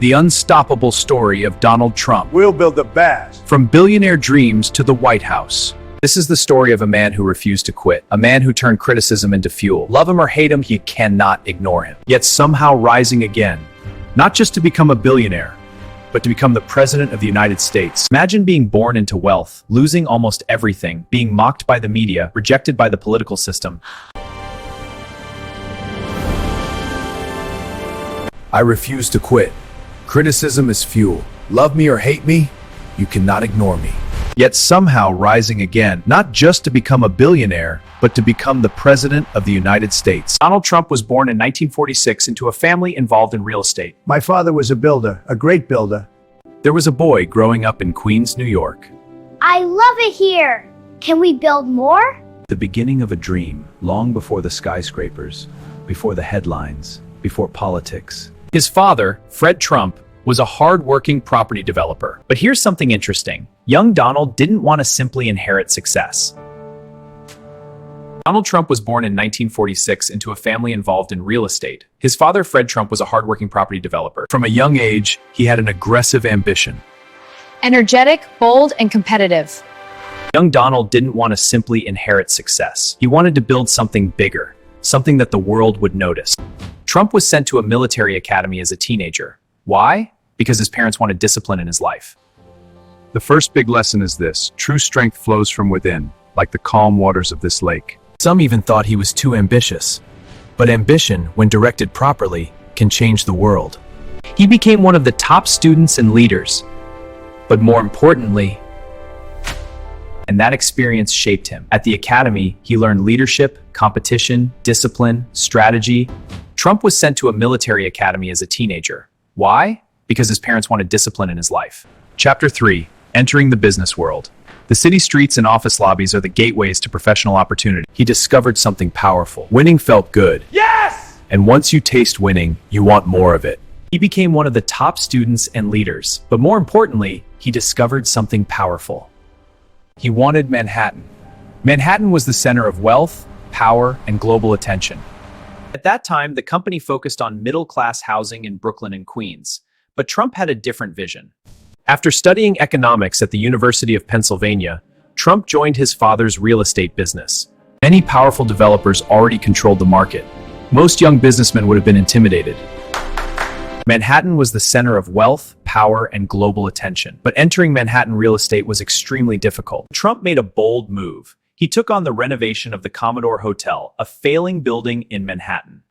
The unstoppable story of Donald Trump. We'll build the best. From billionaire dreams to the White House. This is the story of a man who refused to quit, a man who turned criticism into fuel. Love him or hate him, you cannot ignore him. Yet somehow rising again, not just to become a billionaire, but to become the President of the United States. Imagine being born into wealth, losing almost everything, being mocked by the media, rejected by the political system. I refuse to quit. Criticism is fuel. Love me or hate me, you cannot ignore me. Yet somehow rising again, not just to become a billionaire, but to become the President of the United States. Donald Trump was born in 1946 into a family involved in real estate. My father was a builder, a great builder. There was a boy growing up in Queens, New York. I love it here. Can we build more? The beginning of a dream, long before the skyscrapers, before the headlines, before politics. His father, Fred Trump, was a hard-working property developer. But here's something interesting. Young Donald didn't want to simply inherit success. Donald Trump was born in 1946 into a family involved in real estate. His father, Fred Trump, was a hard-working property developer. From a young age, he had an aggressive ambition. Energetic, bold, and competitive. Young Donald didn't want to simply inherit success. He wanted to build something bigger, something that the world would notice. Trump was sent to a military academy as a teenager. Why? Because his parents wanted discipline in his life. The first big lesson is this: true strength flows from within, like the calm waters of this lake. Some even thought he was too ambitious. But ambition, when directed properly, can change the world. He became one of the top students and leaders. But more importantly, and that experience shaped him. At the academy, he learned leadership, competition, discipline, strategy. Trump was sent to a military academy as a teenager. Why? Because his parents wanted discipline in his life. Chapter 3. Entering the business world. The city streets and office lobbies are the gateways to professional opportunity. He discovered something powerful. Winning felt good. Yes! And once you taste winning, you want more of it. He became one of the top students and leaders. But more importantly, he discovered something powerful. He wanted Manhattan. Manhattan was the center of wealth, power, and global attention. At that time, the company focused on middle-class housing in Brooklyn and Queens. But Trump had a different vision. After studying economics at the University of Pennsylvania, Trump joined his father's real estate business. Many powerful developers already controlled the market. Most young businessmen would have been intimidated. Manhattan was the center of wealth, power, and global attention. But entering Manhattan real estate was extremely difficult. Trump made a bold move. He took on the renovation of the Commodore Hotel, a failing building in Manhattan.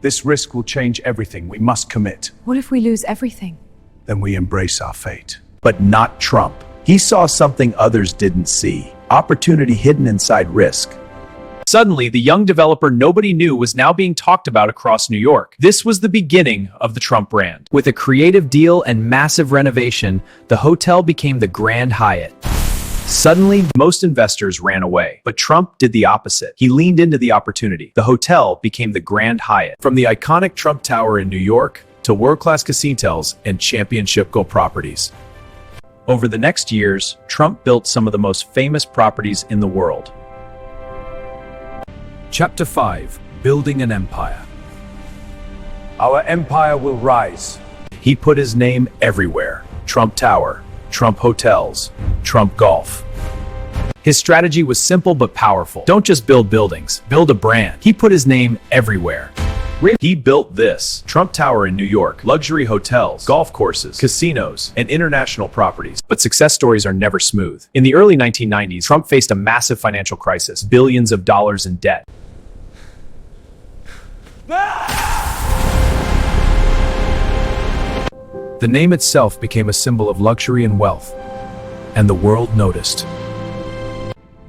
This risk will change everything. We must commit. What if we lose everything? Then we embrace our fate. But not Trump. He saw something others didn't see. Opportunity hidden inside risk. Suddenly, the young developer nobody knew was now being talked about across New York. This was the beginning of the Trump brand. With a creative deal and massive renovation, the hotel became the Grand Hyatt. Suddenly, most investors ran away, but Trump did the opposite. He leaned into the opportunity. The hotel became the Grand Hyatt. From the iconic Trump Tower in New York to world-class casinos and championship gold properties. Over the next years, Trump built some of the most famous properties in the world. Chapter 5. Building an Empire. Our empire will rise. He put his name everywhere. Trump Tower, Trump Hotels, Trump Golf. His strategy was simple but powerful. Don't just build buildings, build a brand. He put his name everywhere. He built this: Trump Tower in New York, luxury hotels, golf courses, casinos, and international properties. But success stories are never smooth. In the early 1990s, Trump faced a massive financial crisis, billions of dollars in debt. The name itself became a symbol of luxury and wealth, and the world noticed.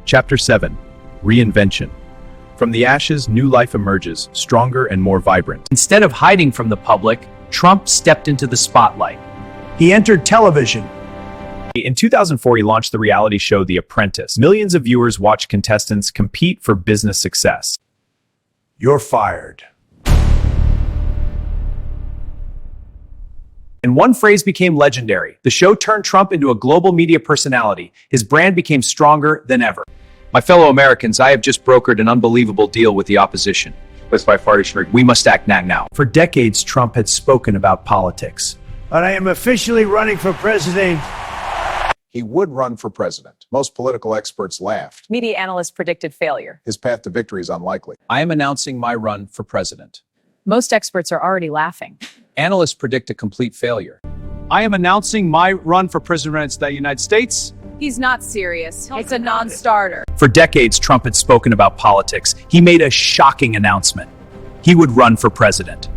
Chapter 7. Reinvention. From the ashes, new life emerges, stronger and more vibrant. Instead of hiding from the public, Trump stepped into the spotlight. He entered television. In 2004, he launched the reality show The Apprentice. Millions of viewers watched contestants compete for business success. You're fired. And one phrase became legendary. The show turned Trump into a global media personality. His brand became stronger than ever. My fellow Americans, I have just brokered an unbelievable deal with the opposition. We must act now. For decades, Trump had spoken about politics. and I am officially running for president. He would run for president. Most political experts laughed. Media analysts predicted failure. His path to victory is unlikely. I am announcing my run for president. Most experts are already laughing. Analysts predict a complete failure. I am announcing my run for president of the United States. He's not serious. It's a non-starter. For decades, Trump had spoken about politics. He made a shocking announcement. He would run for president.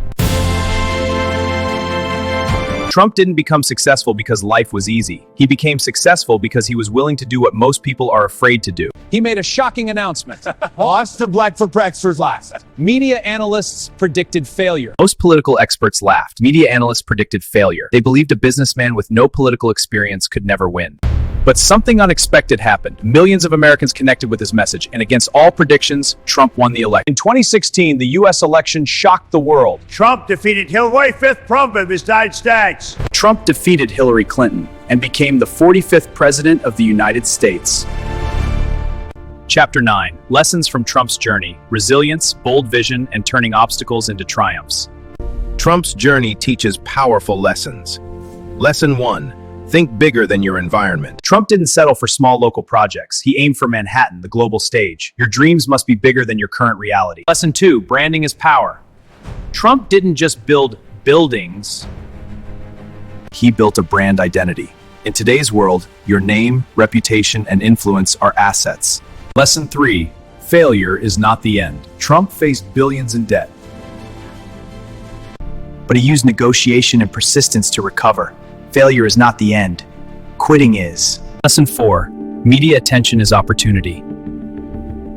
Trump didn't become successful because life was easy. He became successful because he was willing to do what most people are afraid to do. He made a shocking announcement. Lost the black for breakfast last. Media analysts predicted failure. Most political experts laughed. Media analysts predicted failure. They believed a businessman with no political experience could never win. But something unexpected happened. Millions of Americans connected with his message, and against all predictions, Trump won the election. In 2016, the U.S. election shocked the world. Trump defeated Hillary, fifth president of the United States. Trump defeated Hillary Clinton and became the 45th president of the United States. Chapter 9. Lessons from Trump's journey: resilience, bold vision, and turning obstacles into triumphs. Trump's journey teaches powerful lessons. Lesson 1. Think bigger than your environment. Trump didn't settle for small local projects. He aimed for Manhattan, the global stage. Your dreams must be bigger than your current reality. Lesson 2. Branding is power. Trump didn't just build buildings. He built a brand identity. In today's world, your name, reputation, and influence are assets. Lesson 3. Failure is not the end. Trump faced billions in debt, but he used negotiation and persistence to recover. Failure is not the end. Quitting is. Lesson 4. Media attention is opportunity.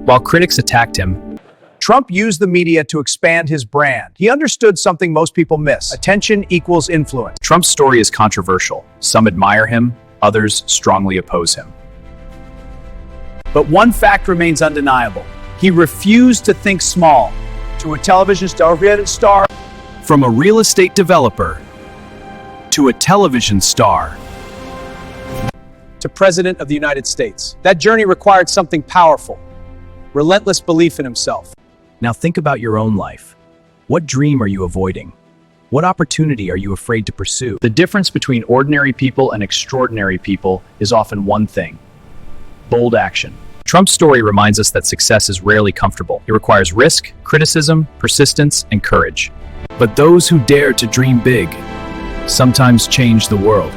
While critics attacked him, Trump used the media to expand his brand. He understood something most people miss. Attention equals influence. Trump's story is controversial. Some admire him, others strongly oppose him. But one fact remains undeniable. He refused to think small. To a television star, From a real estate developer to a television star, To President of the United States. That journey required something powerful. Relentless belief in himself. now think about your own life. What dream are you avoiding? What opportunity are you afraid to pursue? The difference between ordinary people and extraordinary people is often one thing: bold action. Trump's story reminds us that success is rarely comfortable. It requires risk, criticism, persistence, and courage. But those who dare to dream big sometimes change the world.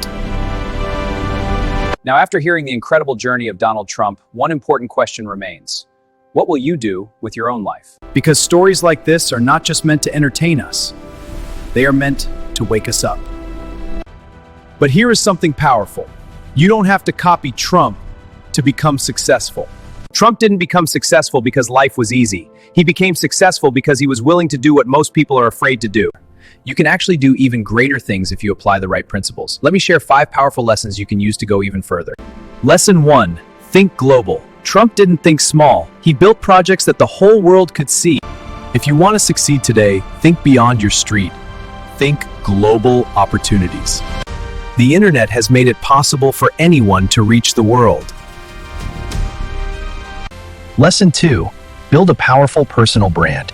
Now, after hearing the incredible journey of Donald Trump, one important question remains. What will you do with your own life? Because stories like this are not just meant to entertain us, they are meant to wake us up. But here is something powerful. You don't have to copy Trump to become successful. Trump didn't become successful because life was easy. He became successful because he was willing to do what most people are afraid to do. You can actually do even greater things if you apply the right principles. Let me share 5 powerful lessons you can use to go even further. Lesson 1. Think global. Trump didn't think small. He built projects that the whole world could see. If you want to succeed today, think beyond your street. Think global opportunities. The internet has made it possible for anyone to reach the world. Lesson 2. Build a powerful personal brand.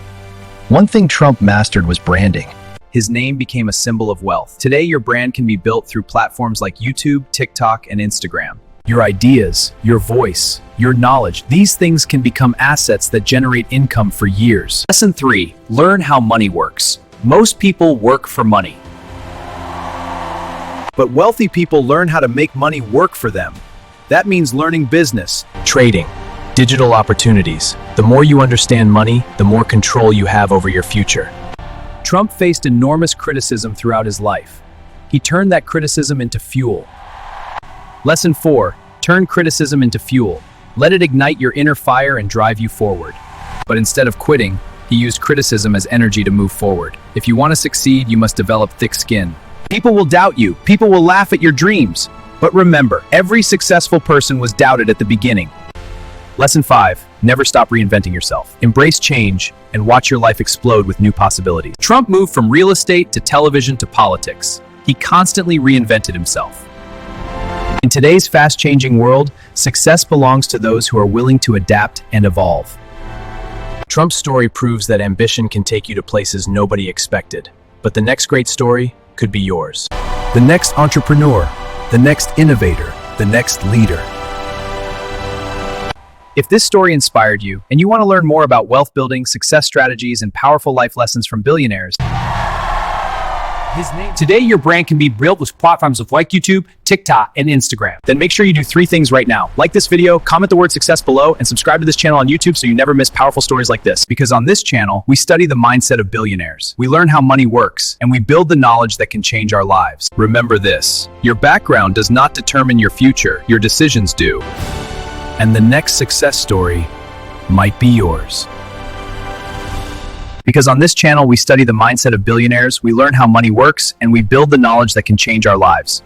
One thing Trump mastered was branding. His name became a symbol of wealth. Today, your brand can be built through platforms like YouTube, TikTok, and Instagram. Your ideas, your voice, your knowledge, these things can become assets that generate income for years. Lesson 3. Learn how money works. Most people work for money. But wealthy people learn how to make money work for them. That means learning business, trading, digital opportunities. The more you understand money, the more control you have over your future. Trump faced enormous criticism throughout his life. He turned that criticism into fuel. Lesson 4. Turn criticism into fuel. Let it ignite your inner fire and drive you forward. But instead of quitting, he used criticism as energy to move forward. If you want to succeed, you must develop thick skin. People will doubt you. People will laugh at your dreams. But remember, every successful person was doubted at the beginning. Lesson 5. Never stop reinventing yourself. Embrace change and watch your life explode with new possibilities. Trump moved from real estate to television to politics. He constantly reinvented himself. In today's fast-changing world, success belongs to those who are willing to adapt and evolve. Trump's story proves that ambition can take you to places nobody expected. But the next great story could be yours. the next entrepreneur, the next innovator, the next leader. If this story inspired you and you want to learn more about wealth building, success strategies, and powerful life lessons from billionaires, today your brand can be built with platforms like YouTube, TikTok, and Instagram. Then make sure you do 3 things right now. Like this video, comment the word success below, and subscribe to this channel on YouTube so you never miss powerful stories like this. Because on this channel, we study the mindset of billionaires. We learn how money works, and we build the knowledge that can change our lives. Remember this: your background does not determine your future, your decisions do. And the next success story might be yours. Because on this channel, we study the mindset of billionaires, we learn how money works, and we build the knowledge that can change our lives.